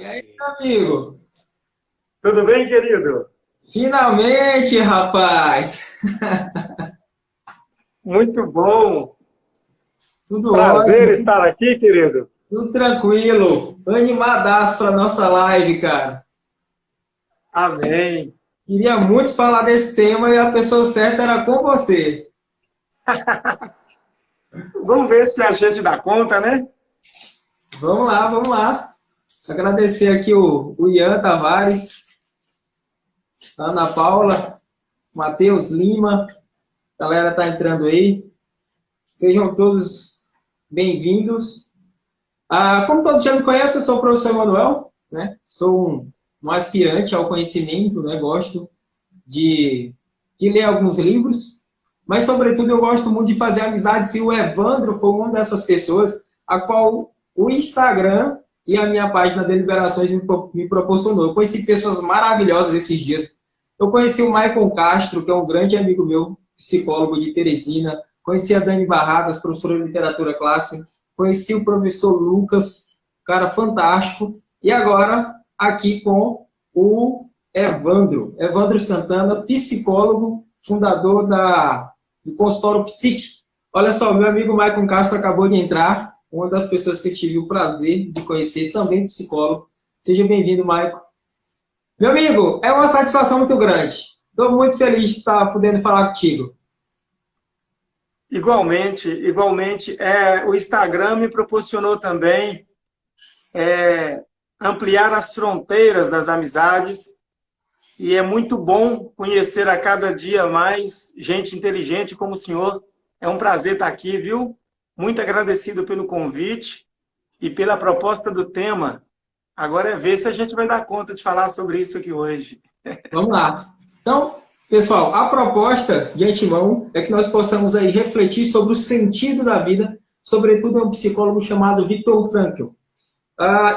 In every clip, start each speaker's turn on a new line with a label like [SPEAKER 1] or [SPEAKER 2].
[SPEAKER 1] E aí, meu amigo?
[SPEAKER 2] Tudo bem, querido?
[SPEAKER 1] Finalmente, rapaz!
[SPEAKER 2] Muito bom.
[SPEAKER 1] Tudo
[SPEAKER 2] Prazer
[SPEAKER 1] ótimo,
[SPEAKER 2] estar aqui, querido.
[SPEAKER 1] tudo tranquilo. Animadaço para nossa live, cara.
[SPEAKER 2] Amém.
[SPEAKER 1] Queria muito falar desse tema e a pessoa certa era com você.
[SPEAKER 2] Vamos ver se a gente dá conta, né?
[SPEAKER 1] Vamos lá, vamos lá. Agradecer aqui o Ian Tavares, a Ana Paula, Matheus Lima, a galera tá entrando aí. Sejam todos bem-vindos. Como todos já me conhecem, eu sou o professor Manuel, né? Sou um aspirante ao conhecimento, né? Gosto de ler alguns livros, mas, sobretudo, eu gosto muito de fazer amizades, e o Evandro foi uma dessas pessoas a qual o Instagram e a minha página Deliberações me proporcionou. Eu conheci pessoas maravilhosas esses dias. Eu conheci o Maicon Castro, que é um grande amigo meu, psicólogo de Teresina. Conheci a Dani Barradas, professora de literatura clássica. Conheci o professor Lucas, cara fantástico. E agora, aqui com o Evandro Santana, psicólogo, fundador do consultório Psique. Olha só, meu amigo Maicon Castro acabou de entrar, uma das pessoas que eu tive o prazer de conhecer, também psicólogo. Seja bem-vindo, Maicon. Meu amigo, é uma satisfação muito grande. Estou muito feliz de estar podendo falar contigo.
[SPEAKER 2] Igualmente, igualmente. O Instagram me proporcionou também ampliar as fronteiras das amizades e é muito bom conhecer a cada dia mais gente inteligente como o senhor. É um prazer estar aqui, viu? Muito agradecido pelo convite e pela proposta do tema. Agora é ver se a gente vai dar conta de falar sobre isso aqui hoje.
[SPEAKER 1] Vamos lá. Então, pessoal, a proposta de antemão é que nós possamos aí refletir sobre o sentido da vida, sobretudo é um psicólogo chamado Viktor Frankl.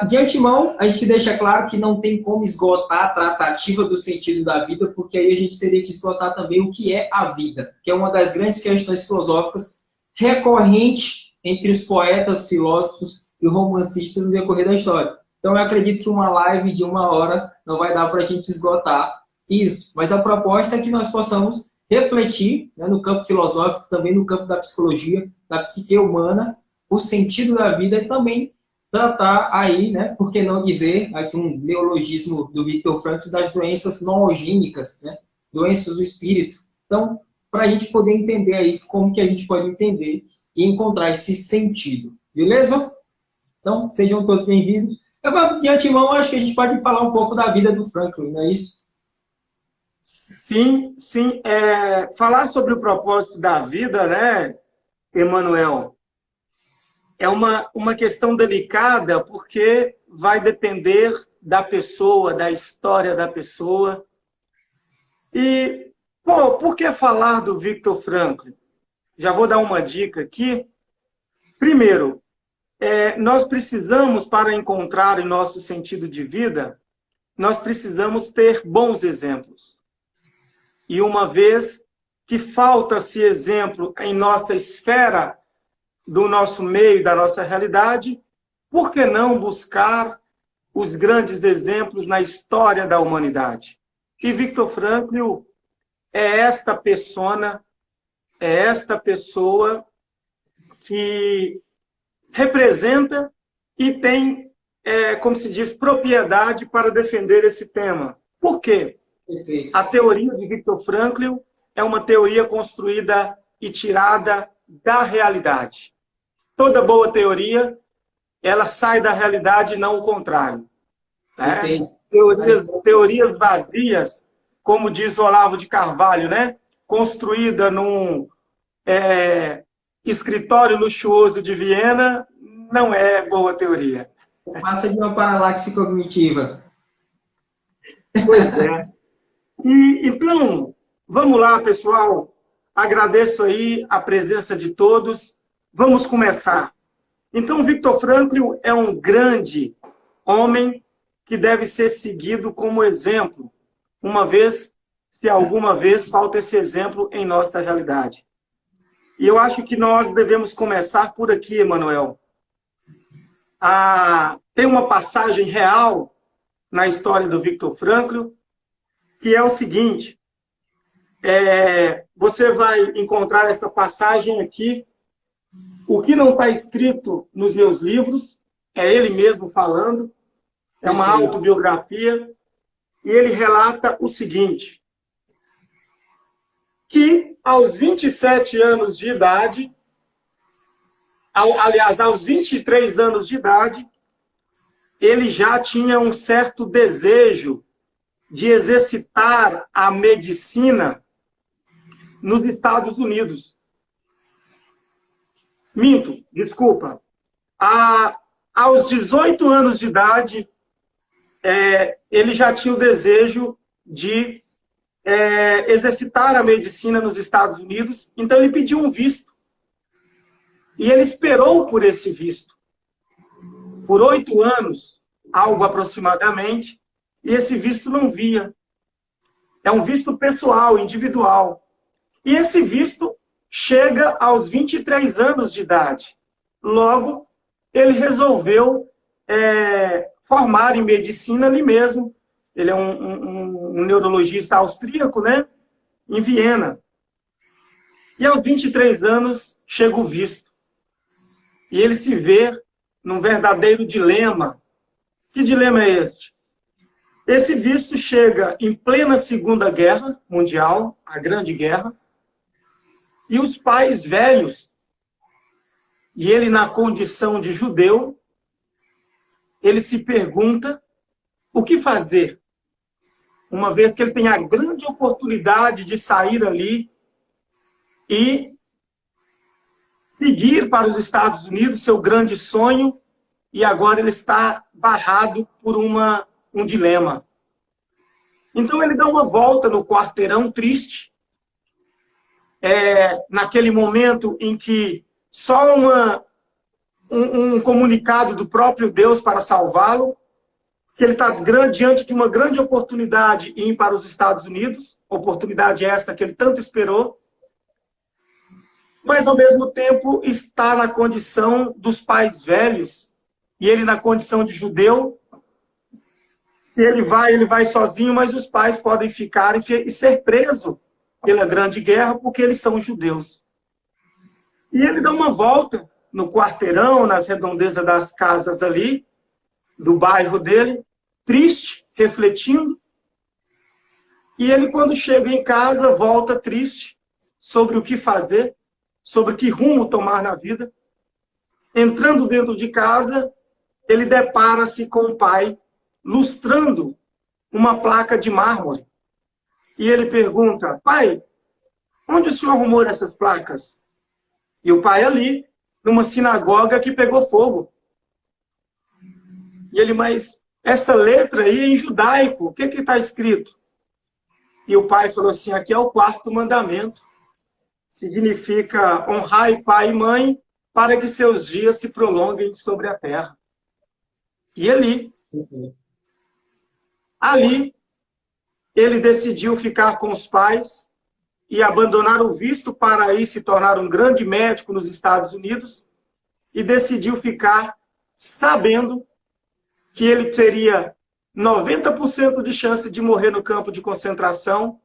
[SPEAKER 1] De antemão, a gente deixa claro que não tem como esgotar a tratativa do sentido da vida, porque aí a gente teria que esgotar também o que é a vida, que é uma das grandes questões filosóficas recorrente entre os poetas, filósofos e romancistas no decorrer da história. Então, eu acredito que uma live de 1 hora não vai dar para a gente esgotar isso, mas a proposta é que nós possamos refletir, né, no campo filosófico, também no campo da psicologia, da psique humana, o sentido da vida e também tratar aí, né, por que não dizer, aqui um neologismo do Viktor Frankl, das doenças noogênicas, né, doenças do espírito. Então, para a gente poder entender aí como que a gente pode entender e encontrar esse sentido. Beleza? Então, sejam todos bem-vindos. De antemão, acho que a gente pode falar um pouco da vida do Franklin, não é isso?
[SPEAKER 2] Sim, sim. Falar sobre o propósito da vida, né, Emanuel, é uma questão delicada porque vai depender da pessoa, da história da pessoa. E, pô, por que falar do Viktor Frankl? Já vou dar uma dica aqui. Primeiro, nós precisamos, para encontrar o nosso sentido de vida, nós precisamos ter bons exemplos. E uma vez que falta-se exemplo em nossa esfera, do nosso meio, da nossa realidade, por que não buscar os grandes exemplos na história da humanidade? E Viktor Frankl é esta persona, é esta pessoa que representa e tem, como se diz, propriedade para defender esse tema. Por quê?
[SPEAKER 1] Perfeito.
[SPEAKER 2] A teoria de Viktor Frankl é uma teoria construída e tirada da realidade. Toda boa teoria, ela sai da realidade e não o contrário. Né?
[SPEAKER 1] Perfeito.
[SPEAKER 2] Teorias vazias, como diz o Olavo de Carvalho, né? Construída num escritório luxuoso de Viena, não é boa teoria.
[SPEAKER 1] Passa de uma paralaxe cognitiva.
[SPEAKER 2] Pois é. Então, vamos lá, pessoal. Agradeço aí a presença de todos. Vamos começar. Então, Viktor Frankl é um grande homem que deve ser seguido como exemplo, uma vez, se alguma vez falta esse exemplo em nossa realidade. E eu acho que nós devemos começar por aqui, Emanuel. Tem uma passagem real na história do Viktor Frankl, que é o seguinte, você vai encontrar essa passagem aqui, o que não está escrito nos meus livros, é ele mesmo falando, é uma autobiografia, e ele relata o seguinte, que aos 27 anos de idade, aliás, aos 23 anos de idade, ele já tinha um certo desejo de exercitar a medicina nos Estados Unidos. Minto, desculpa. Aos 18 anos de idade, ele já tinha o desejo de exercitar a medicina nos Estados Unidos, então ele pediu um visto. E ele esperou por esse visto. Por 8 anos, algo aproximadamente, e esse visto não via. É um visto pessoal, individual. E esse visto chega aos 23 anos de idade. Logo, ele resolveu formar em medicina ali mesmo. Ele é um neurologista austríaco, né? Em Viena. E aos 23 anos, chega o visto. E ele se vê num verdadeiro dilema. Que dilema é este? Esse visto chega em plena Segunda Guerra Mundial, a Grande Guerra, e os pais velhos, e ele na condição de judeu, ele se pergunta o que fazer, uma vez que ele tem a grande oportunidade de sair ali e seguir para os Estados Unidos, seu grande sonho, e agora ele está barrado por um dilema. Então ele dá uma volta no quarteirão triste, naquele momento em que só um comunicado do próprio Deus para salvá-lo, que ele está diante de uma grande oportunidade em ir para os Estados Unidos, oportunidade essa que ele tanto esperou, mas ao mesmo tempo está na condição dos pais velhos, e ele na condição de judeu. Se ele vai sozinho, mas os pais podem ficar e ser preso pela Grande Guerra, porque eles são judeus. E ele dá uma volta no quarteirão, nas redondezas das casas ali, do bairro dele, triste, refletindo. E ele, quando chega em casa, volta triste sobre o que fazer, sobre que rumo tomar na vida. Entrando dentro de casa, ele depara-se com o pai, lustrando uma placa de mármore. E ele pergunta, pai, onde o senhor arrumou essas placas? E o pai ali, numa sinagoga que pegou fogo. E ele, mas essa letra aí é em judaico, o que está escrito? E o pai falou assim, aqui é o 4º mandamento. Significa honrai pai e mãe para que seus dias se prolonguem sobre a terra. E ali, ele decidiu ficar com os pais e abandonar o visto para aí se tornar um grande médico nos Estados Unidos e decidiu ficar sabendo que ele teria 90% de chance de morrer no campo de concentração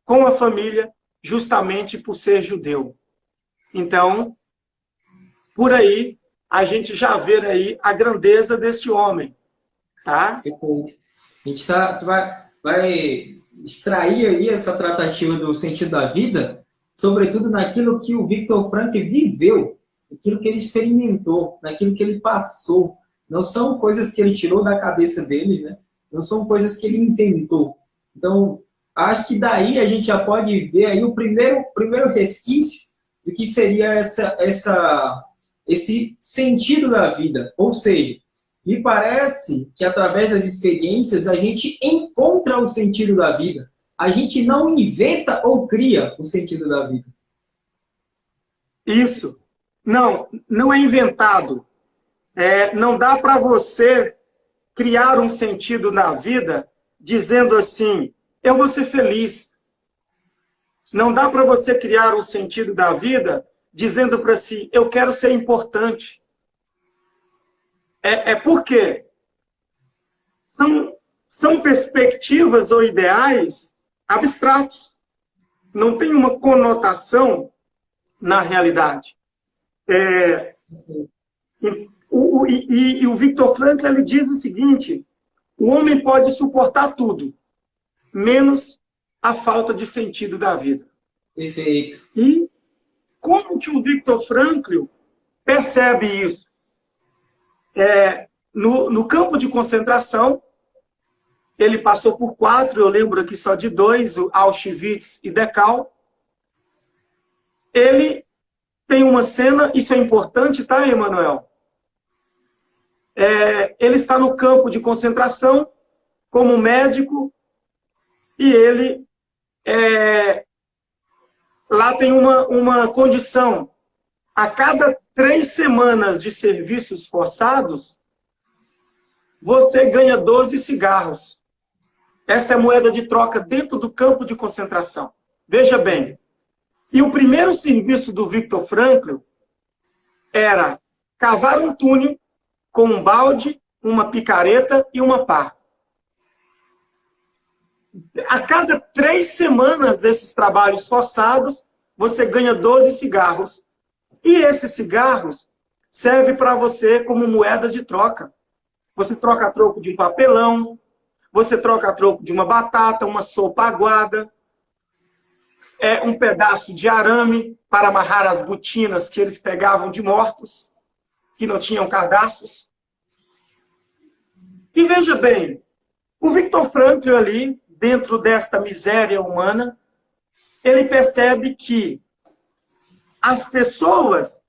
[SPEAKER 2] com a família, justamente por ser judeu. Então, por aí, a gente já vê aí a grandeza deste homem. Tá?
[SPEAKER 1] A gente vai extrair aí essa tratativa do sentido da vida, sobretudo naquilo que o Viktor Frankl viveu, naquilo que ele experimentou, naquilo que ele passou. Não são coisas que ele tirou da cabeça dele, né? Não são coisas que ele inventou. Então, acho que daí a gente já pode ver aí o primeiro resquício do que seria esse sentido da vida. Ou seja, me parece que através das experiências a gente encontra o sentido da vida. A gente não inventa ou cria o sentido da vida.
[SPEAKER 2] Isso. Não é inventado. Não dá para você criar um sentido na vida dizendo assim, eu vou ser feliz. Não dá para você criar um sentido da vida dizendo para si, eu quero ser importante. Por quê? são perspectivas ou ideais abstratos. Não tem uma conotação na realidade. E o Viktor Frankl ele diz o seguinte: o homem pode suportar tudo, menos a falta de sentido da vida.
[SPEAKER 1] Perfeito.
[SPEAKER 2] E como que o Viktor Frankl percebe isso? No campo de concentração, ele passou por 4, eu lembro aqui só de 2, o Auschwitz e Dachau. Ele tem uma cena, isso é importante, tá, Emanuel? Ele está no campo de concentração como médico e ele lá tem uma condição. A cada 3 semanas de serviços forçados, você ganha 12 cigarros. Esta é a moeda de troca dentro do campo de concentração. Veja bem. E o primeiro serviço do Viktor Frankl era cavar um túnel com um balde, uma picareta e uma pá. A cada 3 semanas desses trabalhos forçados, você ganha 12 cigarros. E esses cigarros servem para você como moeda de troca. Você troca a troco de um papelão, você troca a troco de uma batata, uma sopa aguada, um pedaço de arame para amarrar as botinas que eles pegavam de mortos, que não tinham cadarços. E veja bem, o Viktor Frankl ali, dentro desta miséria humana, ele percebe que as pessoas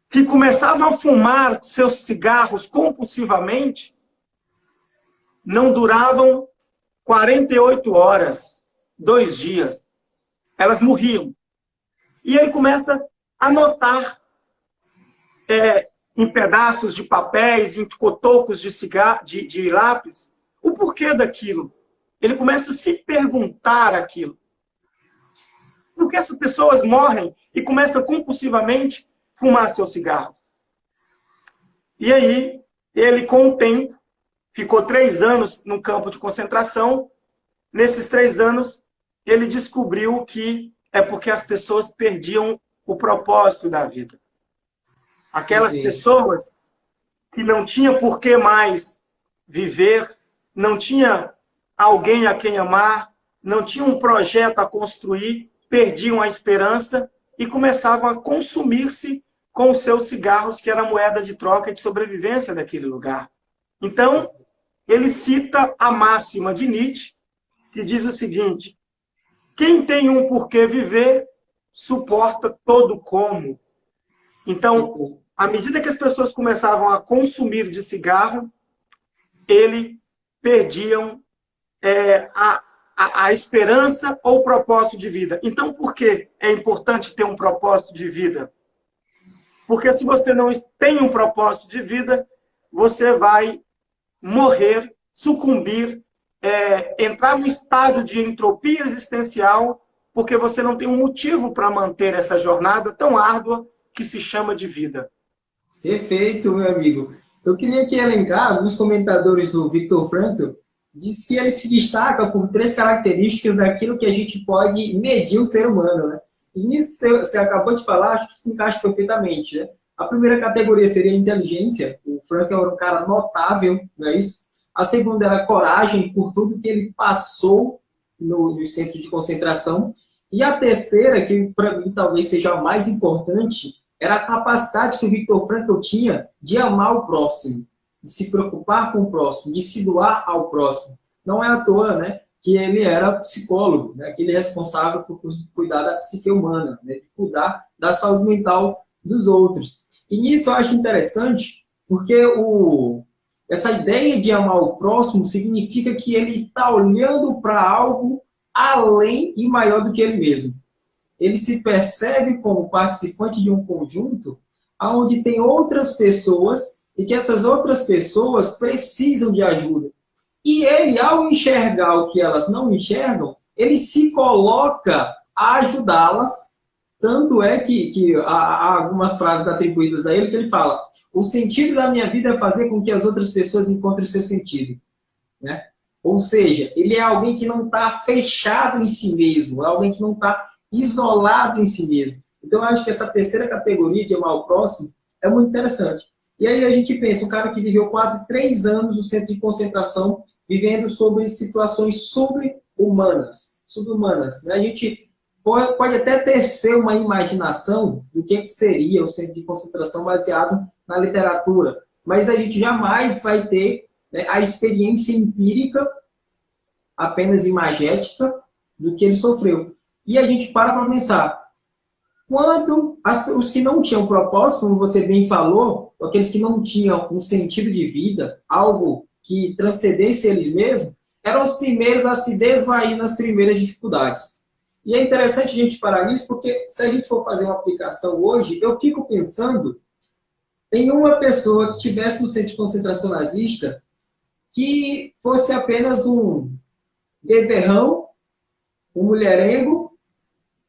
[SPEAKER 2] que começavam a fumar seus cigarros compulsivamente não duravam 48 horas, 2 dias. Elas morriam. E ele começa a notar em pedaços de papéis, em cotocos de lápis, o porquê daquilo. Ele começa a se perguntar aquilo. Por que essas pessoas morrem e começam compulsivamente a fumar seu cigarro? E aí, ele, com o tempo, ficou 3 anos no campo de concentração. Nesses 3 anos, ele descobriu que é porque as pessoas perdiam o propósito da vida. Aquelas pessoas que não tinham por que mais viver, não tinha alguém a quem amar, não tinham um projeto a construir, perdiam a esperança e começavam a consumir-se com os seus cigarros, que era a moeda de troca e de sobrevivência daquele lugar. Então, ele cita a máxima de Nietzsche, que diz o seguinte: quem tem um porquê viver, suporta todo como. Então, à medida que as pessoas começavam a consumir de cigarro, eles perdiam a esperança ou o propósito de vida. Então, por que é importante ter um propósito de vida? Porque se você não tem um propósito de vida, você vai morrer, sucumbir, entrar num estado de entropia existencial, porque você não tem um motivo para manter essa jornada tão árdua que se chama de vida.
[SPEAKER 1] Perfeito, meu amigo. Eu queria aqui elencar alguns comentadores do Viktor Frankl. Diz que ele se destaca por 3 características daquilo que a gente pode medir o ser humano, né? E nisso você acabou de falar, acho que se encaixa perfeitamente, né? A primeira categoria seria a inteligência. O Frankl era um cara notável, não é isso? A segunda era a coragem, por tudo que ele passou no centro de concentração. E a terceira, que para mim talvez seja a mais importante, era a capacidade que o Viktor Frankl tinha de amar o próximo, de se preocupar com o próximo, de se doar ao próximo. Não é à toa, né, que ele era psicólogo, né, que ele é responsável por cuidar da psique humana, né, de cuidar da saúde mental dos outros. E nisso eu acho interessante, porque essa ideia de amar o próximo significa que ele está olhando para algo além e maior do que ele mesmo. Ele se percebe como participante de um conjunto onde tem outras pessoas e que essas outras pessoas precisam de ajuda. E ele, ao enxergar o que elas não enxergam, ele se coloca a ajudá-las. Tanto é que há algumas frases atribuídas a ele que ele fala: o sentido da minha vida é fazer com que as outras pessoas encontrem seu sentido. né? Ou seja, ele é alguém que não está fechado em si mesmo, é alguém que não está isolado em si mesmo. Então, eu acho que essa terceira categoria de amar o próximo é muito interessante. E aí a gente pensa, um cara que viveu quase 3 anos no centro de concentração, vivendo sobre situações sobre-humanas, né? A gente pode até tecer uma imaginação do que seria o centro de concentração baseado na literatura, mas a gente jamais vai ter, né, a experiência empírica, apenas imagética, do que ele sofreu. E a gente para pensar, quando os que não tinham propósito, como você bem falou, aqueles que não tinham um sentido de vida, algo que transcendesse eles mesmos, eram os primeiros a se desvair nas primeiras dificuldades. E é interessante a gente parar nisso, porque se a gente for fazer uma aplicação hoje, eu fico pensando em uma pessoa que estivesse no centro de concentração nazista, que fosse apenas um beberrão, um mulherengo,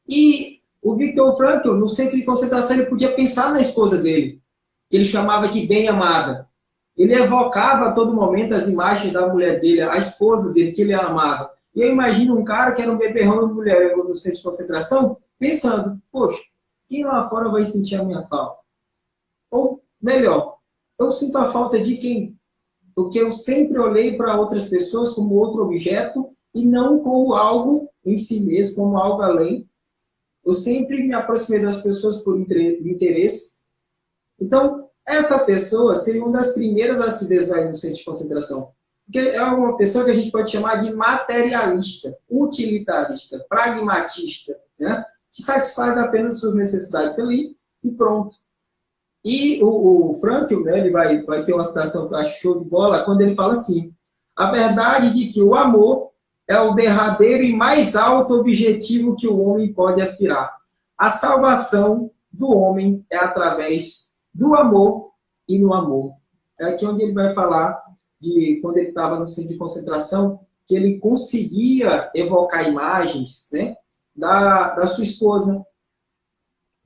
[SPEAKER 1] e o Viktor Frankl, no centro de concentração, ele podia pensar na esposa dele, que ele chamava de bem-amada. Ele evocava a todo momento as imagens da mulher dele, a esposa dele, que ele amava. E eu imagino um cara que era um beberrão de mulher no centro de concentração, pensando, poxa, quem lá fora vai sentir a minha falta? Ou, melhor, eu sinto a falta de quem? Porque eu sempre olhei para outras pessoas como outro objeto e não como algo em si mesmo, como algo além. Eu sempre me aproximei das pessoas por interesse. Então, essa pessoa seria uma das primeiras a se desvair no centro de concentração. Porque é uma pessoa que a gente pode chamar de materialista, utilitarista, pragmatista, né? Que satisfaz apenas suas necessidades ali e pronto. E o Frankl, né, ele vai ter uma citação que eu acho show de bola, quando ele fala assim, a verdade de que o amor é o derradeiro e mais alto objetivo que o homem pode aspirar. A salvação do homem é através do amor e no amor. É aqui onde ele vai falar de quando ele estava no centro de concentração, que ele conseguia evocar imagens, né, da sua esposa.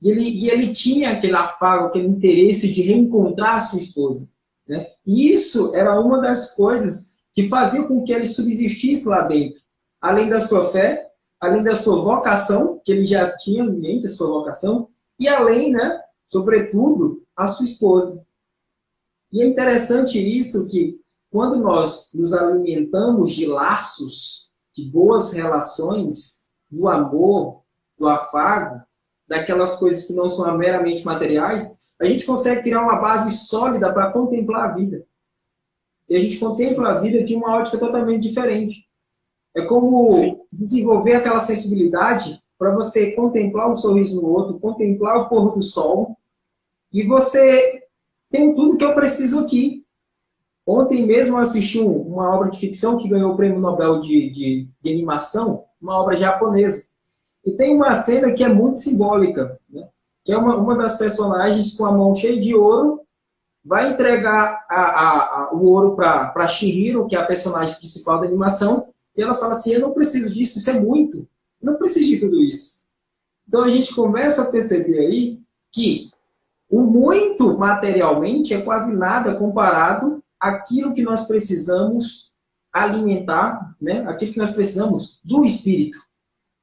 [SPEAKER 1] E ele tinha aquele afago, aquele interesse de reencontrar a sua esposa, né? E isso era uma das coisas que fazia com que ele subsistisse lá dentro. Além da sua fé, além da sua vocação, que ele já tinha em mente a sua vocação, e além, né, sobretudo, a sua esposa. E é interessante isso que, quando nós nos alimentamos de laços, de boas relações, do amor, do afago, daquelas coisas que não são meramente materiais, a gente consegue criar uma base sólida para contemplar a vida. E a gente contempla a vida de uma ótica totalmente diferente. É como
[SPEAKER 2] Sim.
[SPEAKER 1] desenvolver aquela sensibilidade para você contemplar um sorriso no outro, contemplar o pôr do sol, e você tem tudo que eu preciso aqui. Ontem mesmo eu assisti uma obra de ficção que ganhou o Prêmio Nobel de animação, uma obra japonesa. E tem uma cena que é muito simbólica, né? Que é uma das personagens com a mão cheia de ouro, vai entregar o ouro para Chihiro, que é a personagem principal da animação, e ela fala assim, eu não preciso disso, isso é muito, eu não preciso de tudo isso. Então a gente começa a perceber aí que o muito materialmente é quase nada comparado àquilo que nós precisamos alimentar, né? Aquilo que nós precisamos do espírito.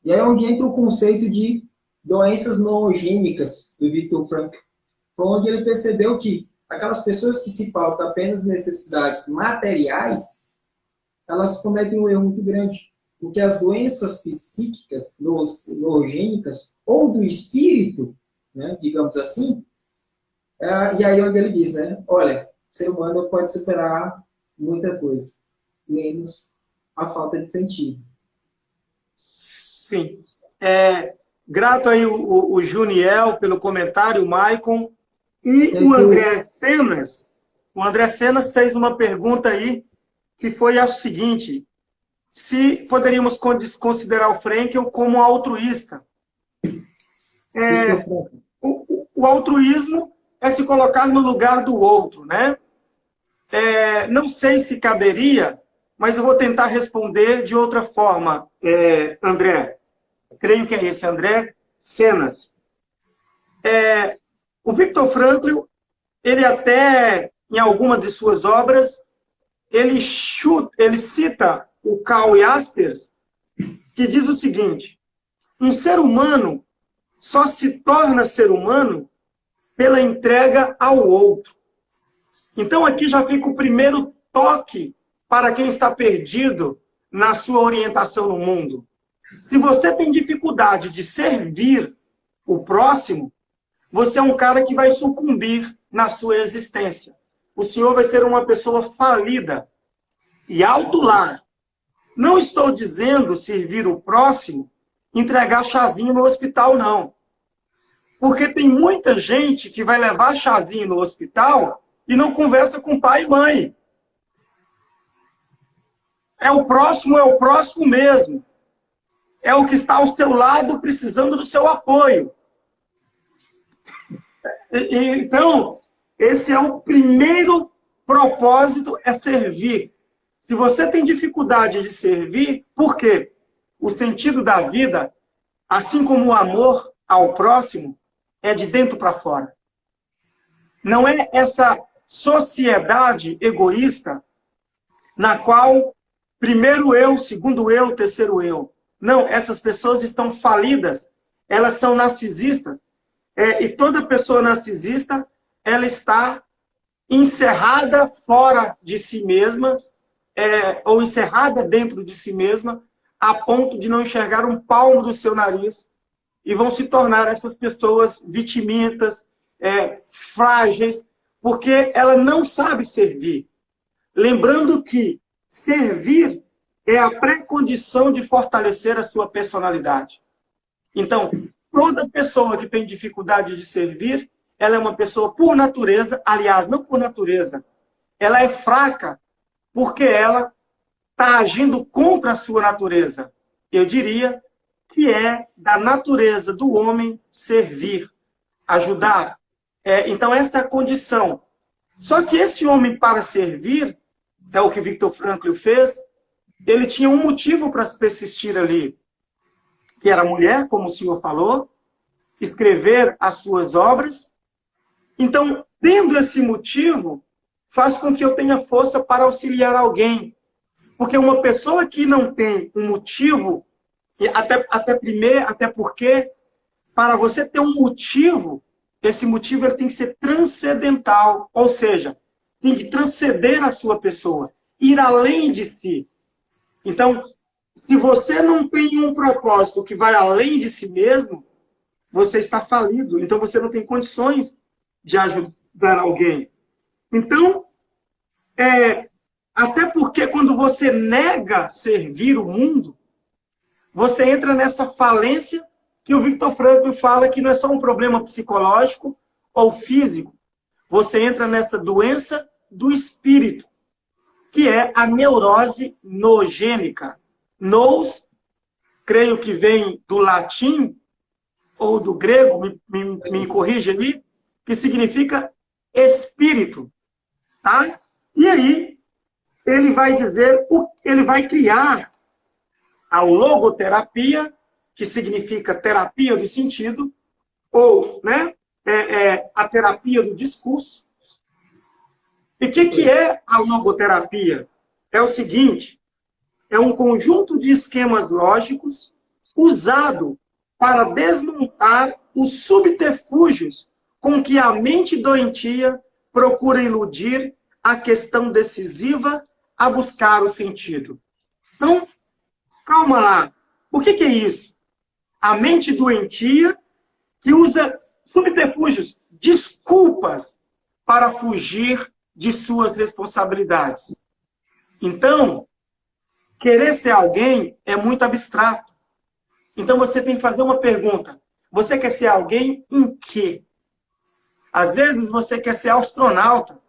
[SPEAKER 1] E aí é onde entra o conceito de doenças noogênicas do Viktor Frankl. Foi onde ele percebeu que aquelas pessoas que se pautam apenas necessidades materiais, elas cometem um erro muito grande. Porque as doenças psíquicas, noogênicas, ou do espírito, né, digamos assim, e aí onde ele diz, né, olha, o ser humano pode superar muita coisa, menos a falta de sentido.
[SPEAKER 2] Sim. Grato aí o Juniel pelo comentário, o Maicon. E o André Cenas. O André Cenas fez uma pergunta aí, que foi a seguinte: se poderíamos considerar o Frankl como altruísta. O altruísmo é se colocar no lugar do outro, né? Não sei se caberia, mas eu vou tentar responder de outra forma, André. Creio que é esse, André Cenas. O Viktor Frankl, ele até, em alguma de suas obras, ele cita o Karl Jaspers, que diz o seguinte: um ser humano só se torna ser humano pela entrega ao outro. Então aqui já fica o primeiro toque para quem está perdido na sua orientação no mundo. Se você tem dificuldade de servir o próximo, você é um cara que vai sucumbir na sua existência. O senhor vai ser uma pessoa falida. E alto lá, não estou dizendo servir o próximo, entregar chazinho no hospital, não. Porque tem muita gente que vai levar chazinho no hospital e não conversa com pai e mãe. É o próximo mesmo. É o que está ao seu lado precisando do seu apoio. Então, esse é o primeiro propósito, é servir. Se você tem dificuldade de servir, por quê? O sentido da vida, assim como o amor ao próximo, é de dentro para fora. Não é essa sociedade egoísta na qual primeiro eu, segundo eu, terceiro eu. Não, essas pessoas estão falidas, elas são narcisistas. E toda pessoa narcisista, ela está encerrada fora de si mesma, ou encerrada dentro de si mesma, a ponto de não enxergar um palmo do seu nariz, e vão se tornar essas pessoas vitimitas, frágeis, porque ela não sabe servir. Lembrando que servir é a pré-condição de fortalecer a sua personalidade. Então, toda pessoa que tem dificuldade de servir, ela é uma pessoa por natureza, aliás, não por natureza, ela é fraca porque ela está agindo contra a sua natureza. Eu diria que é da natureza do homem servir, ajudar. Então, essa é a condição. Só que esse homem, para servir, é o que Viktor Frankl fez, ele tinha um motivo para persistir ali, que era a mulher, como o senhor falou, escrever as suas obras. Então, tendo esse motivo, faz com que eu tenha força para auxiliar alguém. Porque uma pessoa que não tem um motivo, até porque, para você ter um motivo, esse motivo ele tem que ser transcendental, ou seja, tem que transcender a sua pessoa, ir além de si. Então, se você não tem um propósito que vai além de si mesmo, você está falido. Então, você não tem condições de ajudar alguém. Então, até porque quando você nega servir o mundo, você entra nessa falência que o Viktor Frankl fala que não é só um problema psicológico ou físico. Você entra nessa doença do espírito, que é a neurose noogênica. Nous, creio que vem do latim ou do grego, me corrija ali, que significa espírito. Tá? E aí, ele vai dizer, ele vai criar a logoterapia, que significa terapia do sentido, ou a terapia do discurso. E o que é a logoterapia? É o seguinte, é um conjunto de esquemas lógicos usado para desmontar os subterfúgios com que a mente doentia procura iludir a questão decisiva a buscar o sentido. Então, calma lá. O que é isso? A mente doentia que usa subterfúgios, desculpas para fugir de suas responsabilidades. Então, querer ser alguém é muito abstrato. Então, você tem que fazer uma pergunta. Você quer ser alguém em quê? Às vezes, você quer ser astronauta,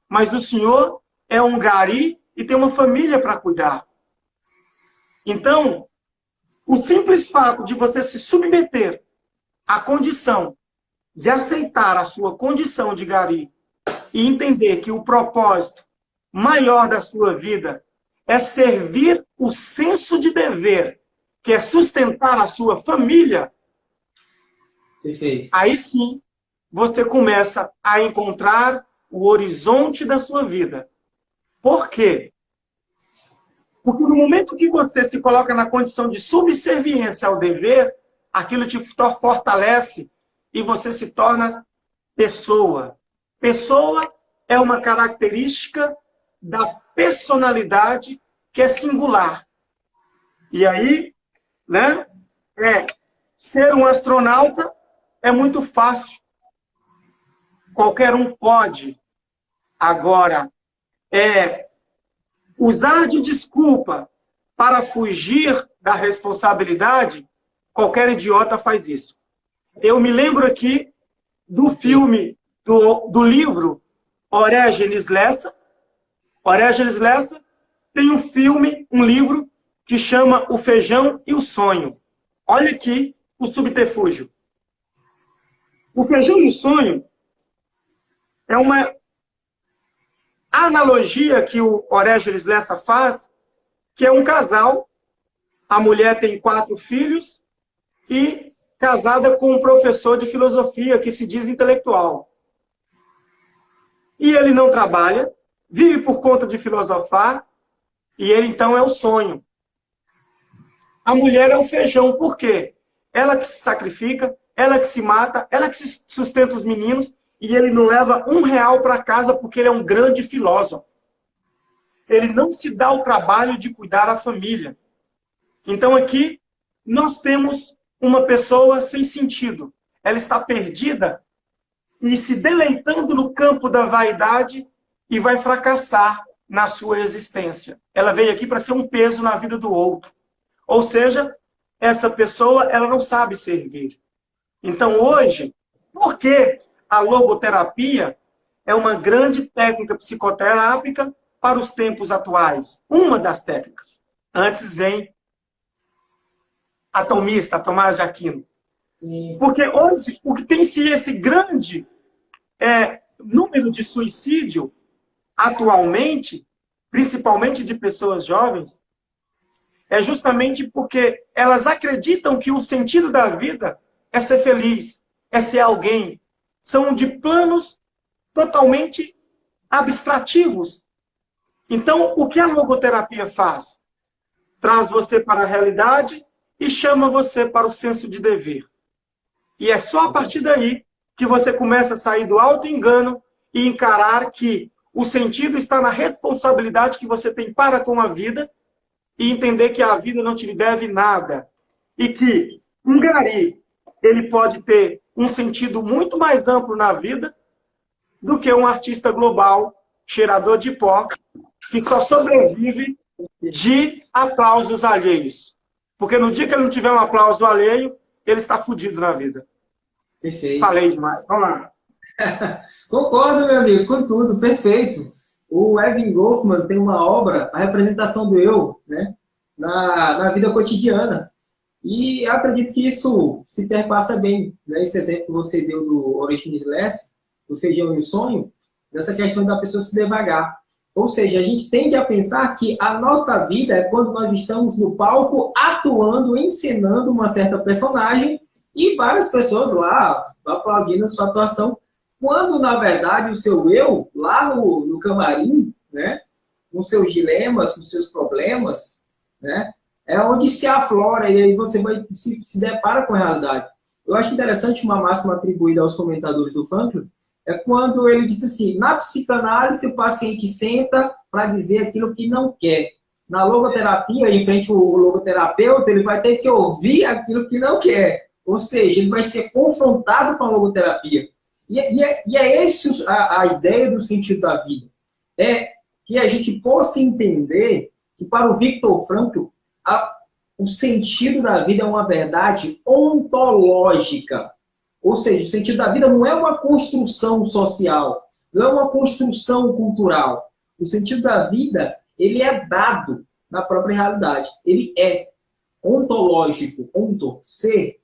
[SPEAKER 2] mas o senhor é um gari e tem uma família para cuidar. Então, o simples fato de você se submeter à condição de aceitar a sua condição de gari e entender que o propósito maior da sua vida é servir o senso de dever, que é sustentar a sua família,
[SPEAKER 1] Perfeito.
[SPEAKER 2] Aí sim você começa a encontrar o horizonte da sua vida. Por quê? Porque no momento que você se coloca na condição de subserviência ao dever, aquilo te fortalece e você se torna pessoa. Pessoa é uma característica da personalidade que é singular. E aí, né, ser um astronauta é muito fácil. Qualquer um pode. Agora, usar de desculpa para fugir da responsabilidade, qualquer idiota faz isso. Eu me lembro aqui do filme, do livro Orégenes Lessa. Orégenes Lessa tem um filme, um livro, que chama O Feijão e o Sonho. Olha aqui o subterfúgio. O Feijão e o Sonho é uma analogia que o Orégenes Lessa faz, que é um casal, a mulher tem 4 filhos e casada com um professor de filosofia que se diz intelectual. E ele não trabalha, vive por conta de filosofar, e ele então é o sonho. A mulher é o feijão, por quê? Ela que se sacrifica, ela que se mata, ela que sustenta os meninos, e ele não leva R$1 para casa porque ele é um grande filósofo. Ele não se dá o trabalho de cuidar da família. Então aqui nós temos uma pessoa sem sentido. Ela está perdida e se deleitando no campo da vaidade e vai fracassar na sua existência. Ela veio aqui para ser um peso na vida do outro. Ou seja, essa pessoa ela não sabe servir. Então hoje, por que a logoterapia é uma grande técnica psicoterápica para os tempos atuais? Uma das técnicas. Antes vem a tomista, Tomás de Aquino. Sim. Porque hoje, o que tem sido esse grande número de suicídio atualmente, principalmente de pessoas jovens, é justamente porque elas acreditam que o sentido da vida é ser feliz, é ser alguém. São de planos totalmente abstrativos. Então, o que a logoterapia faz? Traz você para a realidade e chama você para o senso de dever. E é só a partir daí que você começa a sair do auto-engano e encarar que o sentido está na responsabilidade que você tem para com a vida e entender que a vida não te deve nada. E que um gari, ele pode ter um sentido muito mais amplo na vida do que um artista global, cheirador de pó, que só sobrevive de aplausos alheios. Porque no dia que ele não tiver um aplauso alheio, ele está fudido na vida.
[SPEAKER 1] Perfeito.
[SPEAKER 2] Falei demais. Vamos lá.
[SPEAKER 1] Concordo, meu amigo, com tudo. Perfeito. O Evan Goffman tem uma obra, A Representação do Eu, né, na vida cotidiana. E eu acredito que isso se perpassa bem, né? Esse exemplo que você deu do Orégenes Lessa, do feijão e o sonho, nessa questão da pessoa se devagar. Ou seja, a gente tende a pensar que a nossa vida é quando nós estamos no palco atuando, encenando uma certa personagem e várias pessoas lá aplaudindo a sua atuação, quando, na verdade, o seu eu, lá no camarim, né, com seus dilemas, com seus problemas, né, é onde se aflora e aí você se depara com a realidade. Eu acho interessante uma máxima atribuída aos comentadores do Frankl, é quando ele disse assim, na psicanálise o paciente senta para dizer aquilo que não quer. Na logoterapia, em frente ao logoterapeuta, ele vai ter que ouvir aquilo que não quer. Ou seja, ele vai ser confrontado com a logoterapia. E é essa a ideia do sentido da vida. É que a gente possa entender que para o Viktor Frankl, o sentido da vida é uma verdade ontológica. Ou seja, o sentido da vida não é uma construção social, não é uma construção cultural. O sentido da vida, ele é dado na própria realidade. Ele é ontológico, ser.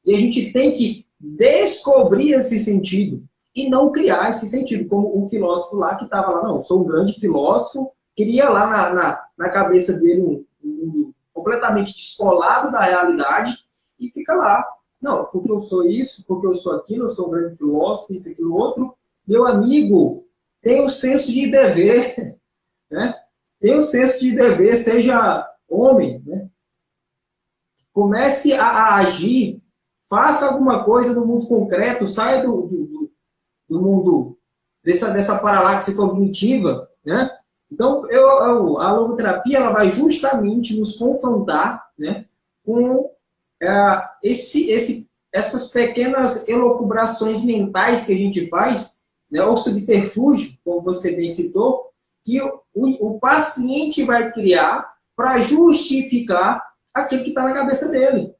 [SPEAKER 1] E a gente tem que descobrir esse sentido e não criar esse sentido, como o filósofo lá que estava lá, não, eu sou um grande filósofo, queria lá na cabeça dele completamente descolado da realidade e fica lá. Não, porque eu sou isso, porque eu sou aquilo, eu sou um grande filósofo, isso, aquilo, outro. Meu amigo, tem o senso de dever, né? tenha o senso de dever, seja homem, né? Comece a agir, faça alguma coisa no mundo concreto, saia do mundo dessa paralaxe cognitiva, né? Então, a logoterapia ela vai justamente nos confrontar, né, com essas pequenas elucubrações mentais que a gente faz, né, ou subterfúgio, como você bem citou, que o paciente vai criar para justificar aquilo que está na cabeça dele.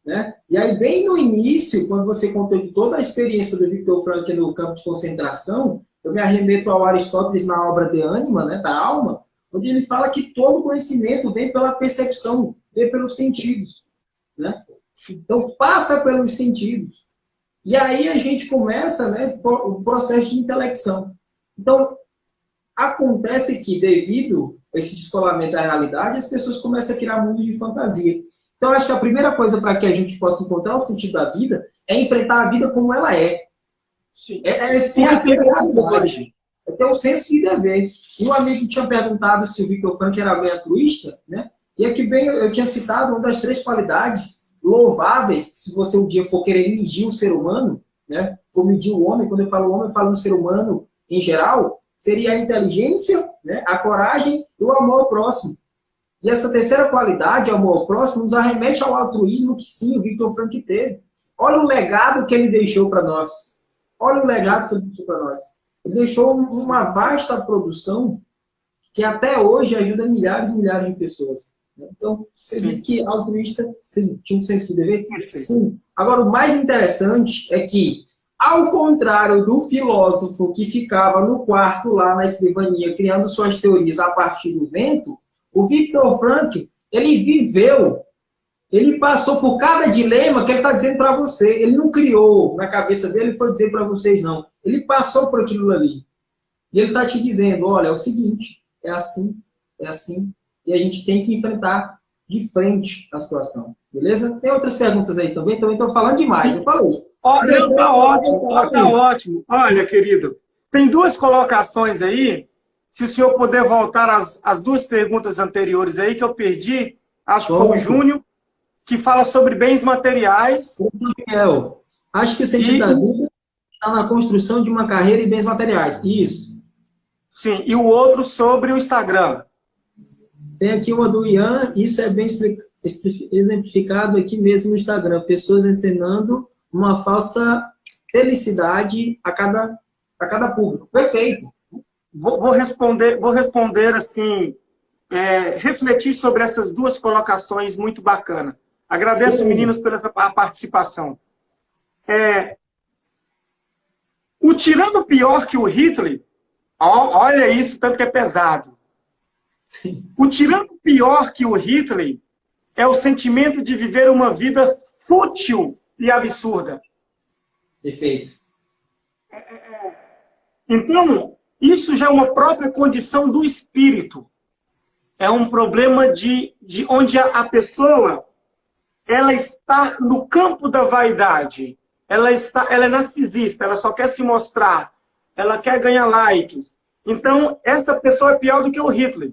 [SPEAKER 1] Né? E aí, bem no início, quando você contou de toda a experiência do Viktor Frankl no campo de concentração, eu me arremeto ao Aristóteles na obra De Anima, né, da alma, onde ele fala que todo conhecimento vem pela percepção, vem pelos sentidos. Né? Então, passa pelos sentidos. E aí a gente começa, né, o processo de intelecção. Então, acontece que, devido a esse descolamento da realidade, as pessoas começam a criar mundos de fantasia. Então, acho que a primeira coisa para que a gente possa encontrar o sentido da vida é enfrentar a vida como ela é.
[SPEAKER 2] Sim.
[SPEAKER 1] É se ater à realidade. É ter um senso de dever. E um amigo tinha perguntado se o Viktor Frankl era bem altruísta, né? E aqui bem eu tinha citado uma das 3 qualidades louváveis, se você um dia for querer medir um ser humano, né? For medir o homem, quando eu falo homem, eu falo no ser humano em geral, seria a inteligência, né? A coragem e o amor ao próximo. E essa terceira qualidade, amor ao próximo, nos arremete ao altruísmo que sim, o Viktor Frankl teve. Olha o legado que ele deixou para nós. Olha o legado que ele deixou para nós. Ele deixou uma vasta produção que até hoje ajuda milhares e milhares de pessoas. Então, você diz que altruísta, sim, tinha um senso de dever? Sim. Agora, o mais interessante é que, ao contrário do filósofo que ficava no quarto lá na escrivania, criando suas teorias a partir do vento, o Viktor Frankl, ele viveu, ele passou por cada dilema que ele está dizendo para você. Ele não criou na cabeça dele e foi dizer para vocês, não. Ele passou por aquilo ali. E ele está te dizendo, olha, é o seguinte, é assim, e a gente tem que enfrentar de frente a situação. Beleza? Tem outras perguntas aí também estou falando demais.
[SPEAKER 2] Sim.
[SPEAKER 1] Eu falei.
[SPEAKER 2] Tá ótimo, tá ótimo. Olha, querido, tem 2 colocações aí. Se o senhor puder voltar às 2 perguntas anteriores aí, que eu perdi, acho que foi o Júnior, que fala sobre bens materiais.
[SPEAKER 1] Acho que o sentido da vida está na construção de uma carreira e bens materiais. Isso.
[SPEAKER 2] Sim, e o outro sobre o Instagram.
[SPEAKER 1] Tem aqui uma do Ian, isso é bem exemplificado aqui mesmo no Instagram. Pessoas ensinando uma falsa felicidade a cada público. Perfeito.
[SPEAKER 2] Vou responder assim, refletir sobre essas 2 colocações muito bacanas. Agradeço, meninos, pela participação. O tirano pior que o Hitler, olha isso, tanto que é pesado.
[SPEAKER 1] Sim.
[SPEAKER 2] O tirano pior que o Hitler é o sentimento de viver uma vida fútil e absurda.
[SPEAKER 1] Perfeito.
[SPEAKER 2] Então, isso já é uma própria condição do espírito. É um problema de onde a pessoa ela está no campo da vaidade. Ela é narcisista, ela só quer se mostrar. Ela quer ganhar likes. Então, essa pessoa é pior do que o Hitler.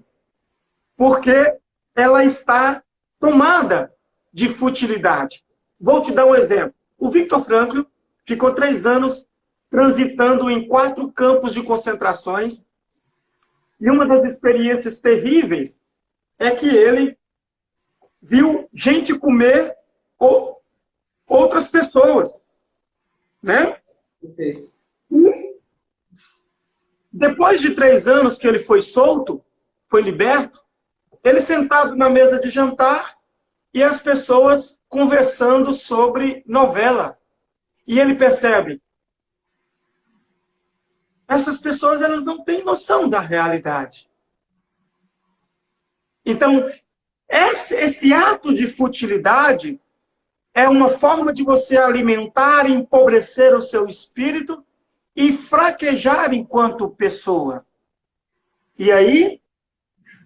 [SPEAKER 2] Porque ela está tomada de futilidade. Vou te dar um exemplo. O Viktor Frankl ficou 3 anos transitando em 4 campos de concentrações. E uma das experiências terríveis é que ele viu gente comer outras pessoas. Né? E depois de 3 anos que ele foi solto, foi liberto, ele sentado na mesa de jantar e as pessoas conversando sobre novela. E ele percebe, essas pessoas elas não têm noção da realidade. Então, esse ato de futilidade é uma forma de você alimentar e empobrecer o seu espírito e fraquejar enquanto pessoa. E aí,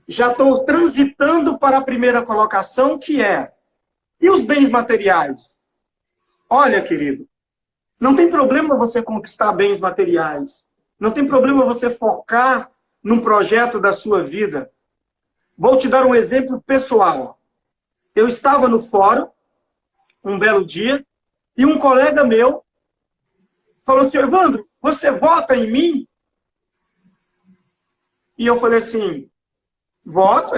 [SPEAKER 2] já estou transitando para a primeira colocação, que é, e os bens materiais? Olha, querido, não tem problema você conquistar bens materiais. Não tem problema você focar num projeto da sua vida. Vou te dar um exemplo pessoal. Eu estava no fórum, um belo dia, e um colega meu falou assim, Evandro, você vota em mim? E eu falei assim, voto?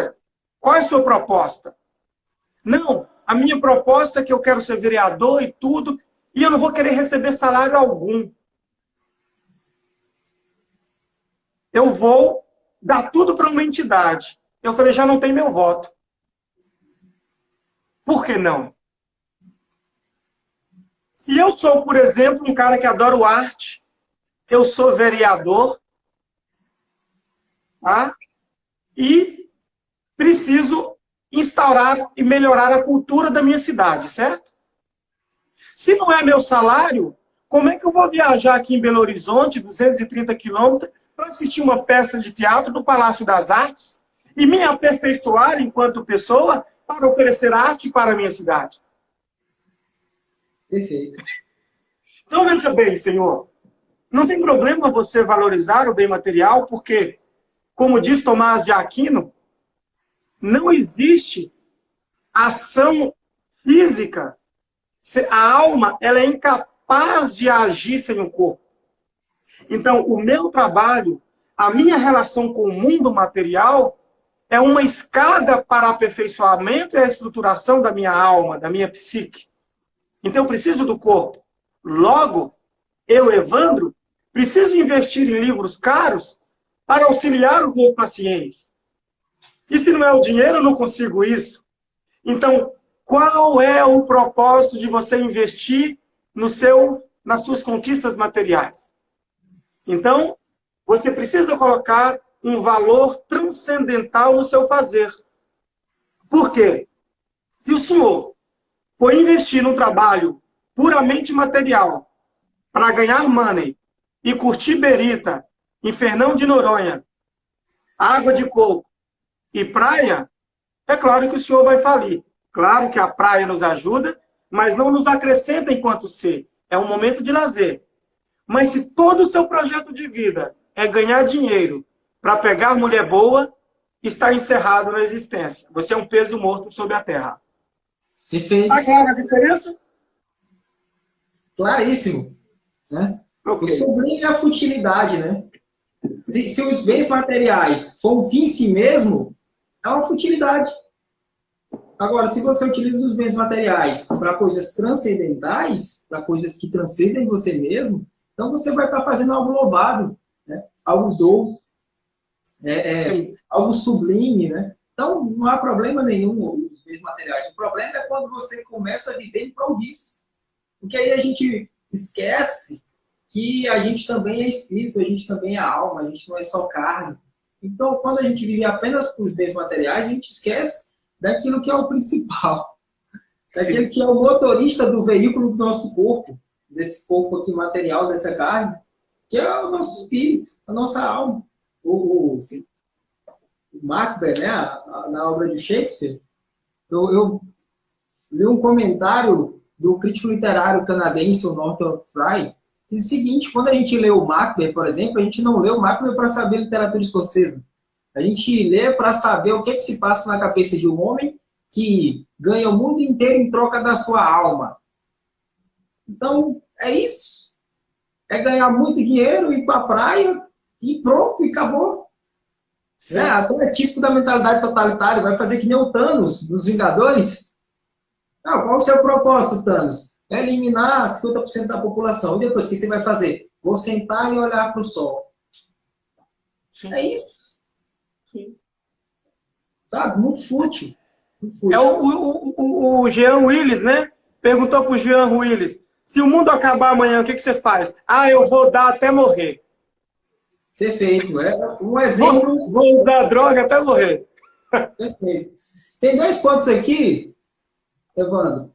[SPEAKER 2] Qual é a sua proposta? Não, a minha proposta é que eu quero ser vereador e tudo, e eu não vou querer receber salário algum. Eu vou dar tudo para uma entidade. Eu falei, já não tem meu voto. Por que não? Se eu sou, por exemplo, um cara que adora arte, eu sou vereador, tá? E preciso instaurar e melhorar a cultura da minha cidade, certo? Se não é meu salário, como é que eu vou viajar aqui em Belo Horizonte, 230 quilômetros, para assistir uma peça de teatro do Palácio das Artes e me aperfeiçoar enquanto pessoa para oferecer arte para a minha cidade?
[SPEAKER 1] Perfeito.
[SPEAKER 2] Então, veja bem, senhor, não tem problema você valorizar o bem material, porque, como diz Tomás de Aquino, não existe ação física. A alma, ela é incapaz de agir sem o corpo. Então, o meu trabalho, a minha relação com o mundo material, é uma escada para aperfeiçoamento e a estruturação da minha alma, da minha psique. Então, eu preciso do corpo. Logo, eu, Evandro, preciso investir em livros caros para auxiliar os meus pacientes. E se não é o dinheiro, eu não consigo isso. Então, qual é o propósito de você investir nas suas conquistas materiais? Então, você precisa colocar um valor transcendental no seu fazer. Por quê? Se o senhor for investir num trabalho puramente material para ganhar money e curtir berita em Fernão de Noronha, água de coco e praia, é claro que o senhor vai falir. Claro que a praia nos ajuda, mas não nos acrescenta enquanto ser. É um momento de lazer. Mas se todo o seu projeto de vida é ganhar dinheiro para pegar mulher boa, está encerrado na existência. Você é um peso morto sobre a terra.
[SPEAKER 1] Perfeito.
[SPEAKER 2] Está clara a diferença?
[SPEAKER 1] Claríssimo. Né?
[SPEAKER 2] Okay.
[SPEAKER 1] O sublime é a futilidade, né? Se os bens materiais for um fim em si mesmo, é uma futilidade. Agora, se você utiliza os bens materiais para coisas transcendentais, para coisas que transcendem você mesmo, então você vai estar fazendo algo louvável, né? Algo doce, algo sublime, né? Então, não há problema nenhum os bens materiais. O problema é quando você começa a viver em prol disso. Porque aí a gente esquece que a gente também é espírito, a gente também é alma, a gente não é só carne. Então, quando a gente vive apenas por os bens materiais, a gente esquece daquilo que é o principal. Daquilo que é o motorista do veículo do nosso corpo, desse corpo aqui material, dessa carne, que é o nosso espírito, a nossa alma. O Macbeth, né, na obra de Shakespeare, eu li um comentário do crítico literário canadense, o Norton Fry, que diz o seguinte: quando a gente lê o Macbeth, por exemplo, a gente não lê o Macbeth para saber literatura escocesa. A gente lê para saber o que se passa na cabeça de um homem que ganha o mundo inteiro em troca da sua alma. Então, é isso. É ganhar muito dinheiro, ir para a praia e pronto, e acabou. Até é típico da mentalidade totalitária, vai fazer que nem o Thanos, dos Vingadores. Não, qual o seu propósito, Thanos? É eliminar 50% da população. E depois, o que você vai fazer? Vou sentar e olhar para o sol. Sim. É isso. Sim. Sabe? Muito fútil.
[SPEAKER 2] É o Jean Willis, né? Perguntou para o Jean Willis: se o mundo acabar amanhã, o que você faz? Ah, eu vou dar até morrer.
[SPEAKER 1] Perfeito. É um exemplo.
[SPEAKER 2] Vou usar droga até morrer.
[SPEAKER 1] Perfeito. Tem 2 pontos aqui, Evandro.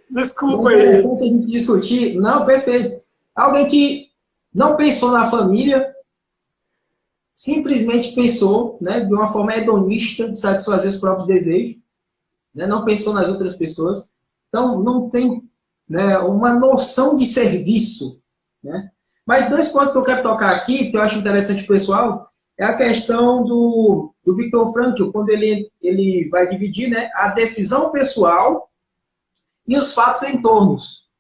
[SPEAKER 2] Desculpa aí.
[SPEAKER 1] É interessante a gente discutir. Não, perfeito. Alguém que não pensou na família, simplesmente pensou, né, de uma forma hedonista, de satisfazer os próprios desejos, né, não pensou nas outras pessoas. Então, não tem, né, uma noção de serviço. Né? Mas 2 pontos que eu quero tocar aqui, que eu acho interessante, pessoal, é a questão do Viktor Frankl, quando ele vai dividir, né, a decisão pessoal e os fatos em torno,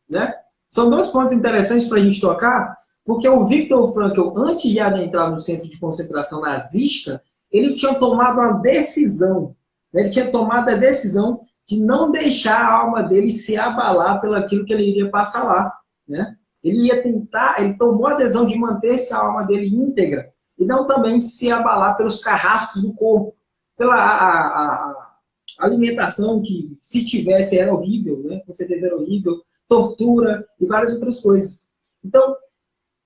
[SPEAKER 1] né? São dois pontos interessantes para a gente tocar, porque o Viktor Frankl, antes de adentrar no centro de concentração nazista, ele tinha tomado uma decisão, né? Ele tinha tomado a decisão de não deixar a alma dele se abalar pelo aquilo que ele iria passar lá, né? Ele ia tentar, ele tomou a decisão de manter essa alma dele íntegra e não também se abalar pelos carrascos do corpo, pela a alimentação que, se tivesse, era horrível, né? Com certeza era horrível, tortura e várias outras coisas. Então,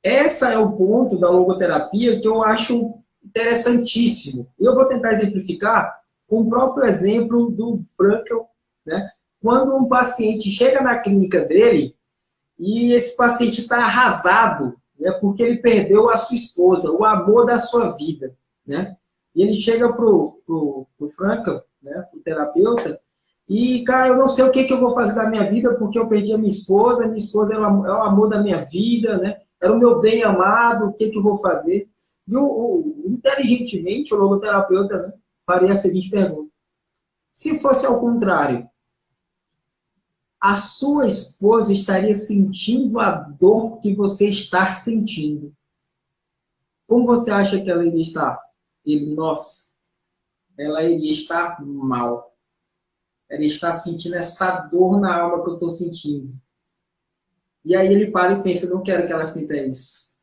[SPEAKER 1] esse é o ponto da logoterapia que eu acho interessantíssimo. Eu vou tentar exemplificar com o próprio exemplo do Frankl, né? Quando um paciente chega na clínica dele e esse paciente está arrasado, né? Porque ele perdeu a sua esposa, o amor da sua vida, né? E ele chega pro Frankl, né? Pro terapeuta, e, cara, eu não sei o que eu vou fazer da minha vida porque eu perdi a minha esposa é o amor da minha vida, né? Era o meu bem amado, o que eu vou fazer? E inteligentemente, o logoterapeuta, né, faria a seguinte pergunta: se fosse ao contrário, a sua esposa estaria sentindo a dor que você está sentindo. Como você acha que ela iria estar? Ele, nossa, ela iria estar mal. Ela está sentindo essa dor na alma que eu estou sentindo. E aí ele para e pensa, não quero que ela sinta isso.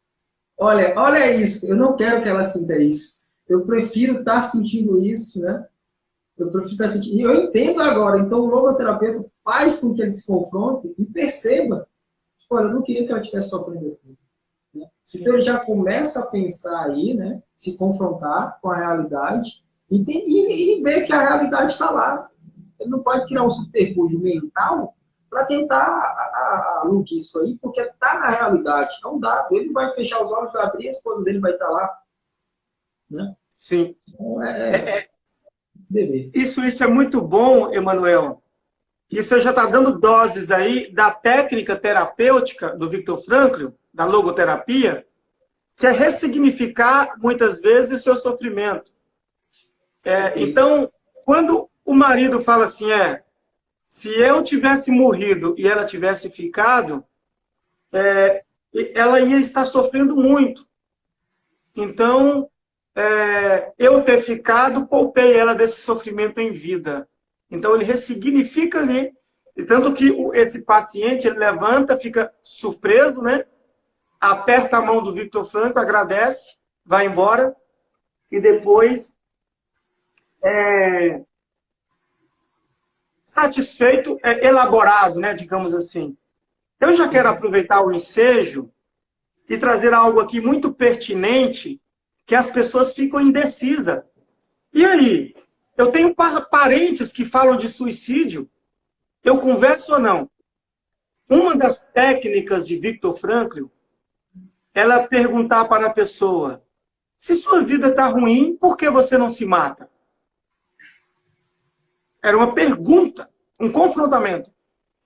[SPEAKER 1] Olha isso, eu não quero que ela sinta isso. Eu prefiro estar sentindo isso, né? Eu prefiro estar sentindo. E eu entendo agora. Então o logoterapeuta faz com que ele se confronte e perceba. Olha, eu não queria que ela estivesse sofrendo assim. Né? Então ele já começa a pensar aí, né? Se confrontar com a realidade e ver que a realidade está lá. Ele não pode criar um subterfúgio mental para tentar aludir isso aí, porque está na realidade, é um dado. Ele vai fechar os olhos, abrir, a esposa dele vai estar lá. Né?
[SPEAKER 2] Sim.
[SPEAKER 1] Então,
[SPEAKER 2] Isso é muito bom, Emanuel. E você já está dando doses aí da técnica terapêutica do Viktor Frankl, da logoterapia, que é ressignificar, muitas vezes, o seu sofrimento. Então, quando o marido fala assim, se eu tivesse morrido e ela tivesse ficado, ela ia estar sofrendo muito. Então, eu ter ficado, poupei ela desse sofrimento em vida. Então, ele ressignifica ali. E tanto que esse paciente, ele levanta, fica surpreso, né? Aperta a mão do Viktor Frankl, agradece, vai embora. E depois, satisfeito, elaborado, né? Digamos assim. Eu já quero aproveitar o ensejo e trazer algo aqui muito pertinente, que as pessoas ficam indecisas. E aí? Eu tenho parentes que falam de suicídio. Eu converso ou não? Uma das técnicas de Viktor Frankl, ela perguntar para a pessoa, se sua vida está ruim, por que você não se mata? Era uma pergunta, um confrontamento.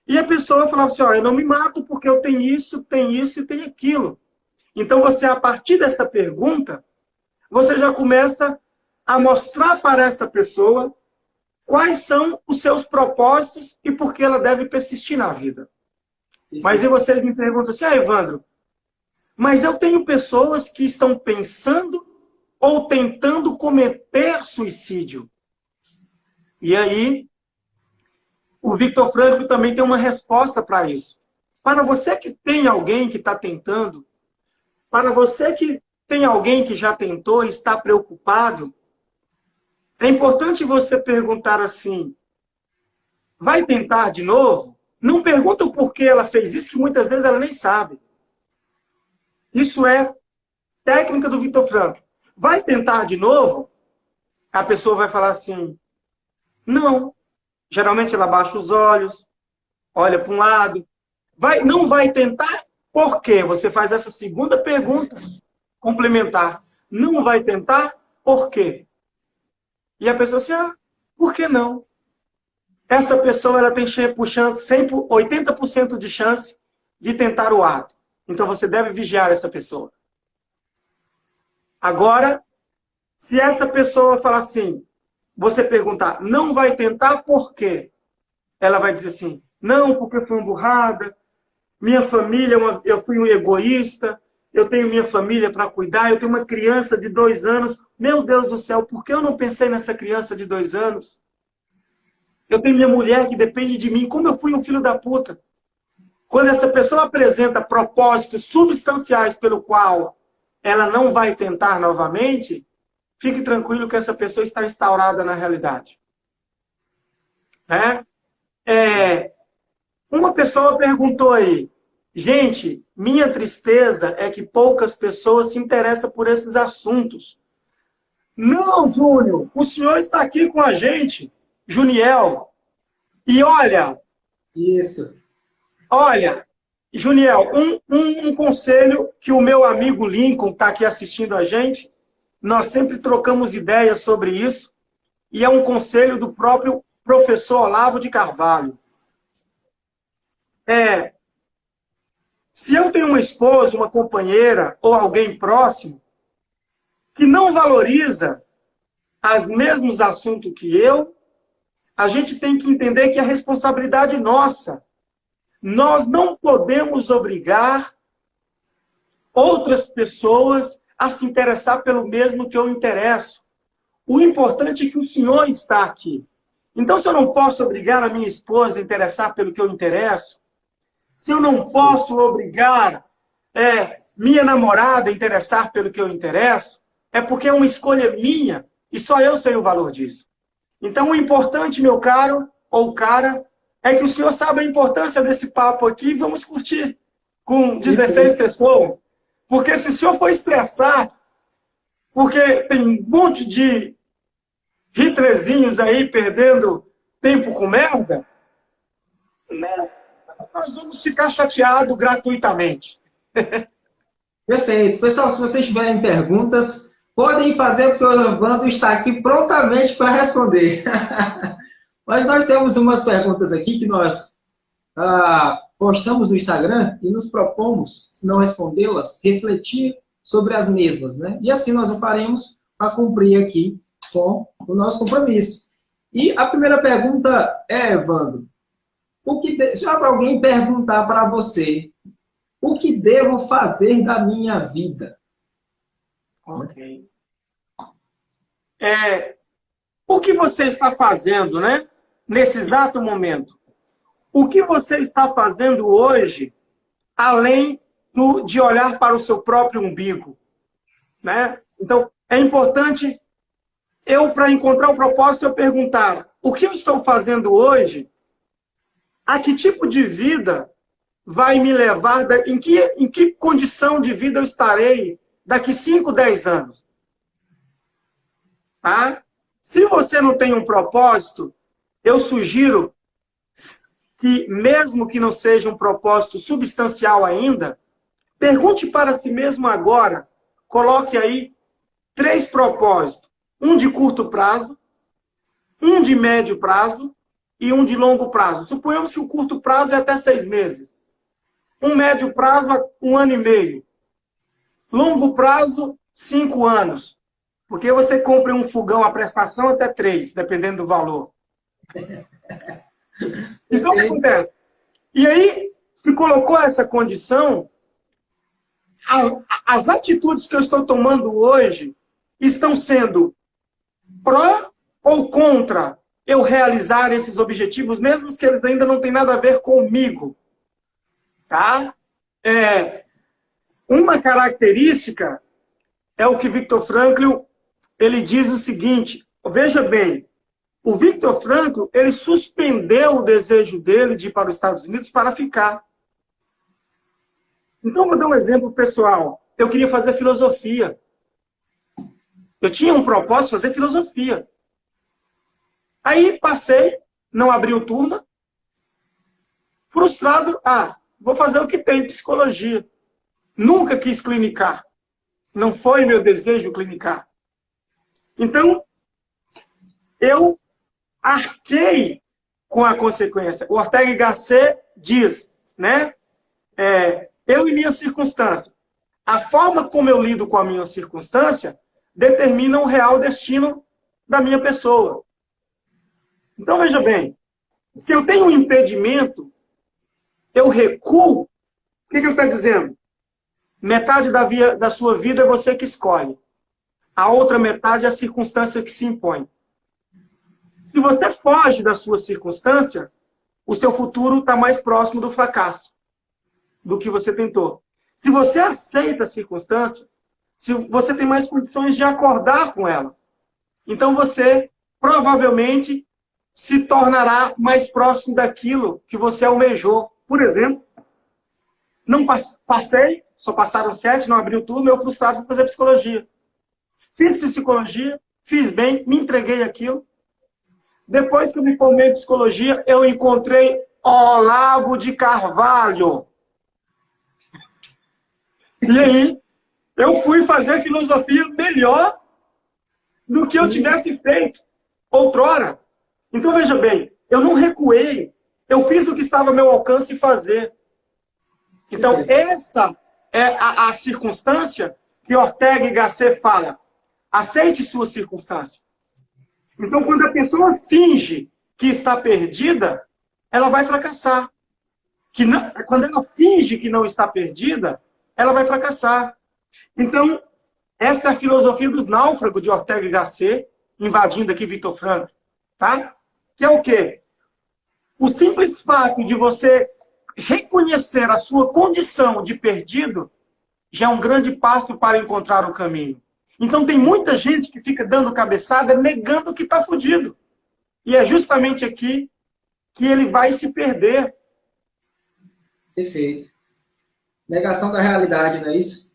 [SPEAKER 2] E a pessoa falava assim, eu não me mato porque eu tenho isso e tenho aquilo. Então, você, a partir dessa pergunta, você já começa a mostrar para essa pessoa quais são os seus propósitos e por que ela deve persistir na vida. Mas aí vocês me perguntam assim, Evandro, mas eu tenho pessoas que estão pensando ou tentando cometer suicídio. E aí, o Viktor Frankl também tem uma resposta para isso. Para você que tem alguém que está tentando, para você que tem alguém que já tentou e está preocupado, é importante você perguntar assim, vai tentar de novo? Não pergunta o porquê ela fez isso, que muitas vezes ela nem sabe. Isso é técnica do Viktor Frankl. Vai tentar de novo? A pessoa vai falar assim, não. Geralmente ela baixa os olhos, olha para um lado. Não vai tentar? Por quê? Você faz essa segunda pergunta complementar. Não vai tentar? Por quê? E a pessoa assim, por que não? Essa pessoa ela tem puxando 80% de chance de tentar o ato. Então você deve vigiar essa pessoa. Agora, Se essa pessoa falar assim, você perguntar, não vai tentar por quê? Ela vai dizer assim, não, porque foi uma burrada, minha família, eu fui um egoísta, eu tenho minha família para cuidar, eu tenho uma criança de 2 anos. Meu Deus do céu, por que eu não pensei nessa criança de 2 anos? Eu tenho minha mulher que depende de mim. Como eu fui um filho da puta? Quando essa pessoa apresenta propósitos substanciais pelo qual ela não vai tentar novamente, fique tranquilo que essa pessoa está instaurada na realidade. Né? Uma pessoa perguntou aí, gente, minha tristeza é que poucas pessoas se interessam por esses assuntos. Não, Júnior, o senhor está aqui com a gente, Juniel. E olha,
[SPEAKER 1] Isso.
[SPEAKER 2] olha, Juniel, um conselho que o meu amigo Lincoln está aqui assistindo a gente, nós sempre trocamos ideias sobre isso, e é um conselho do próprio professor Olavo de Carvalho. Se eu tenho uma esposa, uma companheira ou alguém próximo que não valoriza os mesmos assuntos que eu, a gente tem que entender que é responsabilidade nossa. Nós não podemos obrigar outras pessoas a se interessar pelo mesmo que eu interesso. O importante é que o senhor está aqui. Então, se eu não posso obrigar a minha esposa a interessar pelo que eu interesso, se eu não posso obrigar minha namorada a interessar pelo que eu interesso, é porque é uma escolha minha e só eu sei o valor disso. Então, o importante, meu caro ou cara, é que o senhor saiba a importância desse papo aqui e vamos curtir com 16 pessoas. Porque se o senhor for estressar, porque tem um monte de Hitlerzinhos aí perdendo tempo com merda, né? Nós vamos ficar chateados gratuitamente.
[SPEAKER 1] Perfeito. Pessoal, se vocês tiverem perguntas, podem fazer, porque o Evandro está aqui prontamente para responder. Mas nós temos umas perguntas aqui que nós postamos no Instagram e nos propomos, se não respondê-las, refletir sobre as mesmas, né? E assim nós o faremos para cumprir aqui com o nosso compromisso. E a primeira pergunta é, Evandro, já para alguém perguntar para você, o que devo fazer da minha vida?
[SPEAKER 2] Ok. O que você está fazendo, né? Nesse exato momento? O que você está fazendo hoje, além de olhar para o seu próprio umbigo? Né? Então, é importante para encontrar o propósito, eu perguntar o que eu estou fazendo hoje, a que tipo de vida vai me levar, em que condição de vida eu estarei daqui 5, 10 anos. Tá? Se você não tem um propósito, eu sugiro que, mesmo que não seja um propósito substancial ainda, pergunte para si mesmo agora, coloque aí 3 propósitos. Um de curto prazo, um de médio prazo e um de longo prazo. Suponhamos que o curto prazo é até 6 meses. Um médio prazo, 1 ano e meio. Longo prazo, 5 anos. Porque você compra um fogão à prestação até 3, dependendo do valor. Então, o que acontece? E aí, se colocou essa condição, as atitudes que eu estou tomando hoje estão sendo pró ou contra eu realizar esses objetivos, mesmo que eles ainda não tenham nada a ver comigo. Tá? Uma característica é o que Viktor Frankl ele diz o seguinte, veja bem, o Viktor Frankl ele suspendeu o desejo dele de ir para os Estados Unidos para ficar. Então, vou dar um exemplo pessoal. Eu queria fazer filosofia. Eu tinha um propósito de fazer filosofia. Aí passei, não abri o turma, frustrado, vou fazer o que tem, psicologia. Nunca quis clinicar. Não foi meu desejo clinicar. Então, eu arquei com a consequência. O Ortega y Gasset diz, né? Eu e minha circunstância. A forma como eu lido com a minha circunstância determinam o real destino da minha pessoa. Então, veja bem, se eu tenho um impedimento, eu recuo, o que ele está dizendo? Metade da sua vida é você que escolhe. A outra metade é a circunstância que se impõe. Se você foge da sua circunstância, o seu futuro está mais próximo do fracasso do que você tentou. Se você aceita a circunstância, se você tem mais condições de acordar com ela, então você provavelmente se tornará mais próximo daquilo que você almejou. Por exemplo, não passei, só passaram 7, não abriu tudo, meu frustrado foi fazer psicologia. Fiz psicologia, fiz bem, me entreguei aquilo. Depois que eu me formei em psicologia, eu encontrei Olavo de Carvalho. E aí, eu fui fazer filosofia melhor do que eu tivesse feito outrora. Então, veja bem, eu não recuei. Eu fiz o que estava ao meu alcance fazer. Então, essa é a circunstância que Ortega y Gasset fala. Aceite sua circunstância. Então, quando a pessoa finge que está perdida, ela vai fracassar. Quando ela finge que não está perdida, ela vai fracassar. Então, essa é a filosofia dos náufragos de Ortega y Gasset, invadindo aqui Vitor Franco. Tá? Que é o quê? O simples fato de você reconhecer a sua condição de perdido já é um grande passo para encontrar o caminho. Então tem muita gente que fica dando cabeçada negando que está fudido. E é justamente aqui que ele vai se perder.
[SPEAKER 1] Perfeito. Negação da realidade, não é isso?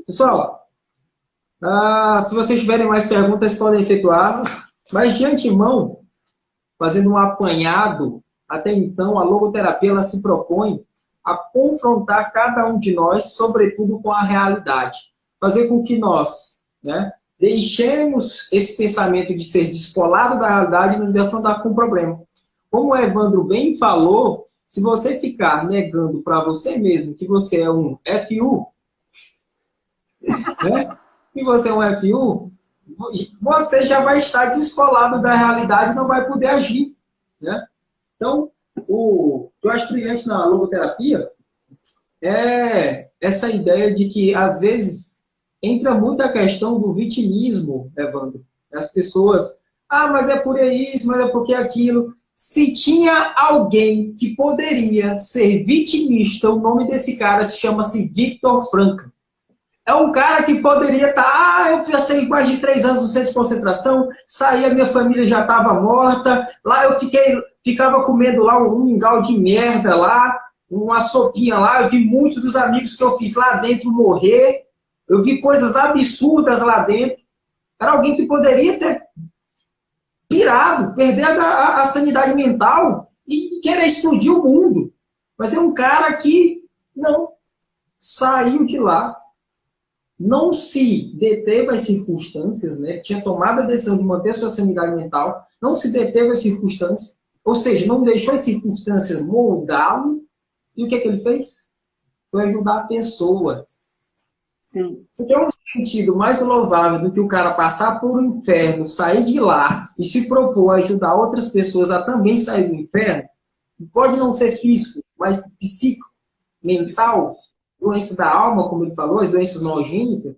[SPEAKER 1] Pessoal, se vocês tiverem mais perguntas, podem efetuá-las. Mas de antemão, fazendo um apanhado, até então a logoterapia ela se propõe a confrontar cada um de nós, sobretudo com a realidade. Fazer com que nós, né, deixemos esse pensamento de ser descolado da realidade e nos defrontar com o problema. Como o Evandro bem falou, se você ficar negando para você mesmo que você é um FU, né, que você é um FU, você já vai estar descolado da realidade e não vai poder agir. Né? Então, o que eu acho brilhante na logoterapia é essa ideia de que, às vezes, entra muito a questão do vitimismo, Evandro. As pessoas, mas é por isso, mas é porque aquilo. Se tinha alguém que poderia ser vitimista, o nome desse cara se chama-se Viktor Frankl. É um cara que poderia estar, eu passei mais de 3 anos no centro de concentração, saí, a minha família já estava morta, lá eu ficava comendo lá um mingau de merda lá, uma sopinha lá, eu vi muitos dos amigos que eu fiz lá dentro morrer, eu vi coisas absurdas lá dentro. Era alguém que poderia ter pirado, perder a sanidade mental e querer explodir o mundo. Mas é um cara que não saiu de lá, não se deteve às circunstâncias, né? Tinha tomado a decisão de manter a sua sanidade mental, não se deteve às circunstâncias, ou seja, não deixou as circunstâncias moldá-lo, e o que é que ele fez? Foi ajudar pessoas.
[SPEAKER 2] Sim.
[SPEAKER 1] Se tem um sentido mais louvável do que o cara passar por um inferno, sair de lá e se propor a ajudar outras pessoas a também sair do inferno, pode não ser físico, mas psíquico, mental, doença da alma, como ele falou, as doenças nogênicas,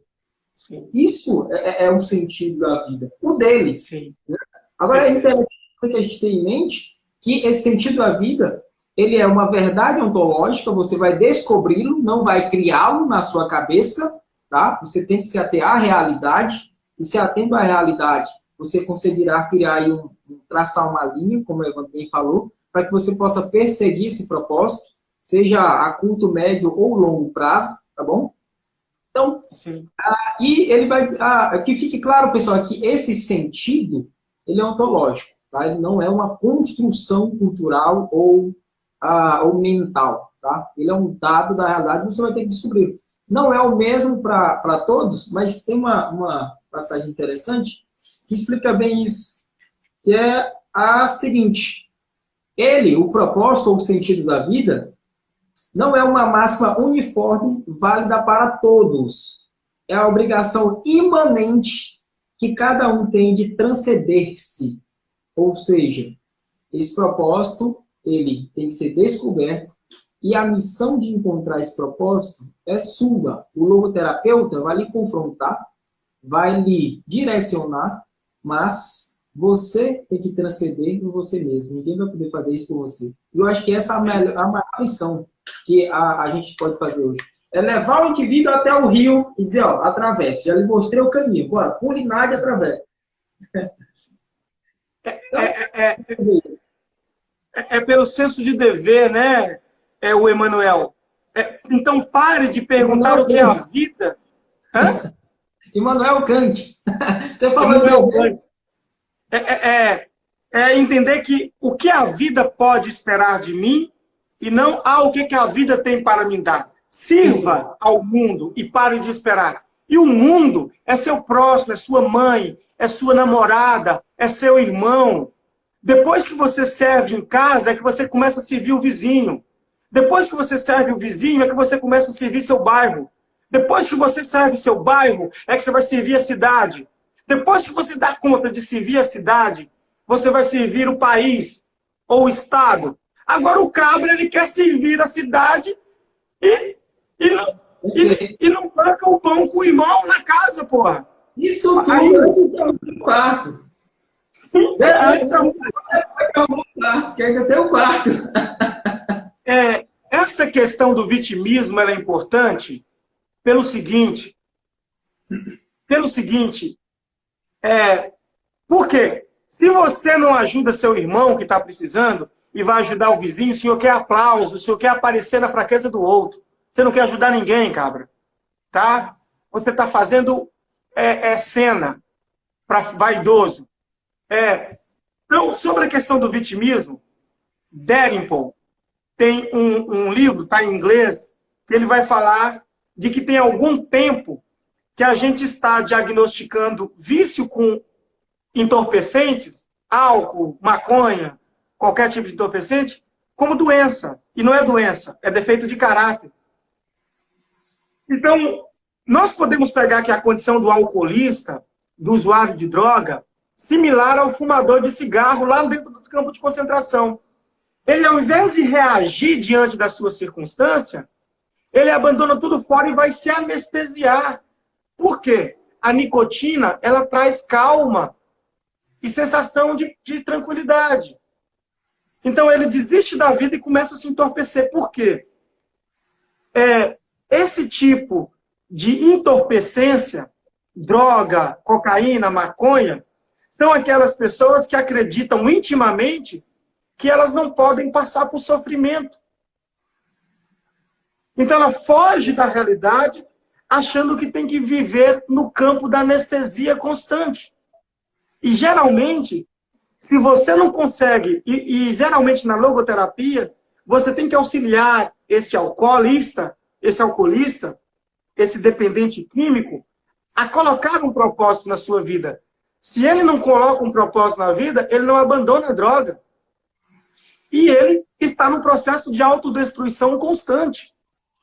[SPEAKER 2] sim,
[SPEAKER 1] isso é o sentido da vida. O dele.
[SPEAKER 2] sim.
[SPEAKER 1] Né? Agora, é interessante que a gente tenha em mente que esse sentido da vida, ele é uma verdade ontológica, você vai descobri-lo, não vai criá-lo na sua cabeça, tá? Você tem que se ater à realidade, e se atendo à realidade, você conseguirá criar aí traçar uma linha, como o Evandro bem falou, para que você possa perseguir esse propósito, seja a curto, médio ou longo prazo, tá bom? Então,
[SPEAKER 2] sim.
[SPEAKER 1] E ele vai que fique claro, pessoal, que esse sentido, ele é ontológico, tá? Ele não é uma construção cultural ou mental, tá? Ele é um dado da realidade, você vai ter que descobrir. Não é o mesmo para todos, mas tem uma passagem interessante que explica bem isso, que é a seguinte: o propósito ou o sentido da vida, não é uma máxima uniforme, válida para todos. é a obrigação imanente que cada um tem de transcender-se. Ou seja, esse propósito, ele tem que ser descoberto e a missão de encontrar esse propósito é sua. O logoterapeuta vai lhe confrontar, vai lhe direcionar, mas você tem que transcender por você mesmo. Ninguém vai poder fazer isso por você. E eu acho que essa é a maior missão que a gente pode fazer hoje. É levar o indivíduo até o rio e dizer, ó, atravesse. Já lhe mostrei o caminho. Bora, pule, nade e atravesse.
[SPEAKER 2] É pelo senso de dever, né, o Emanuel? Então pare de perguntar o que é a vida. Hã?
[SPEAKER 1] Immanuel Kant. Você falou
[SPEAKER 2] Kant. Entender que o que a vida pode esperar de mim e não o que a vida tem para me dar. Sirva ao mundo e pare de esperar. E o mundo é seu próximo, é sua mãe, é sua namorada, é seu irmão. Depois que você serve em casa, é que você começa a servir o vizinho. Depois que você serve o vizinho, é que você começa a servir seu bairro. Depois que você serve seu bairro, é que você vai servir a cidade. Depois que você dá conta de servir a cidade, você vai servir o país ou o estado. Agora o cabra, ele quer servir a cidade e não banca o pão com o irmão na casa, porra.
[SPEAKER 1] Isso tudo antes de um quarto. Que ainda tem um quarto.
[SPEAKER 2] Essa questão do vitimismo ela é importante pelo seguinte. Por quê? Se você não ajuda seu irmão que está precisando e vai ajudar o vizinho, o senhor quer aplauso, o senhor quer aparecer na fraqueza do outro. Você não quer ajudar ninguém, cabra. Tá? Você está fazendo cena para vaidoso. Então, sobre a questão do vitimismo, Dalrymple tem um livro, está em inglês, que ele vai falar de que tem algum tempo que a gente está diagnosticando vício com entorpecentes, álcool, maconha, qualquer tipo de entorpecente, como doença. E não é doença, é defeito de caráter. Então, nós podemos pegar aqui a condição do alcoolista, do usuário de droga, similar ao fumador de cigarro lá dentro do campo de concentração. Ele, ao invés de reagir diante da sua circunstância, ele abandona tudo fora e vai se anestesiar. Por quê? A nicotina, ela traz calma e sensação de tranquilidade. Então, ele desiste da vida e começa a se entorpecer. Por quê? Esse tipo de entorpecência, droga, cocaína, maconha, são aquelas pessoas que acreditam intimamente que elas não podem passar por sofrimento. Então ela foge da realidade achando que tem que viver no campo da anestesia constante. E geralmente, se você não consegue, e geralmente na logoterapia, você tem que auxiliar esse alcoolista, esse dependente químico, a colocar um propósito na sua vida. Se ele não coloca um propósito na vida, ele não abandona a droga. E ele está no processo de autodestruição constante.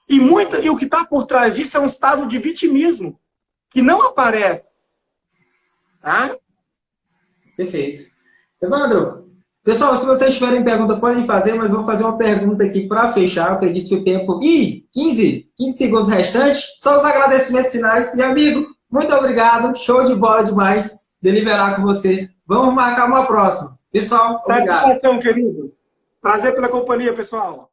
[SPEAKER 2] E o que está por trás disso é um estado de vitimismo, que não aparece. Tá?
[SPEAKER 1] Perfeito. Evandro, pessoal, se vocês tiverem pergunta, podem fazer, mas vou fazer uma pergunta aqui para fechar. Eu acredito que o tempo... 15 segundos restantes. Só os agradecimentos finais. Meu amigo, muito obrigado. Show de bola demais deliberar com você. Vamos marcar uma próxima. Pessoal, obrigado.
[SPEAKER 2] Satisfação, querido. Prazer pela companhia, pessoal.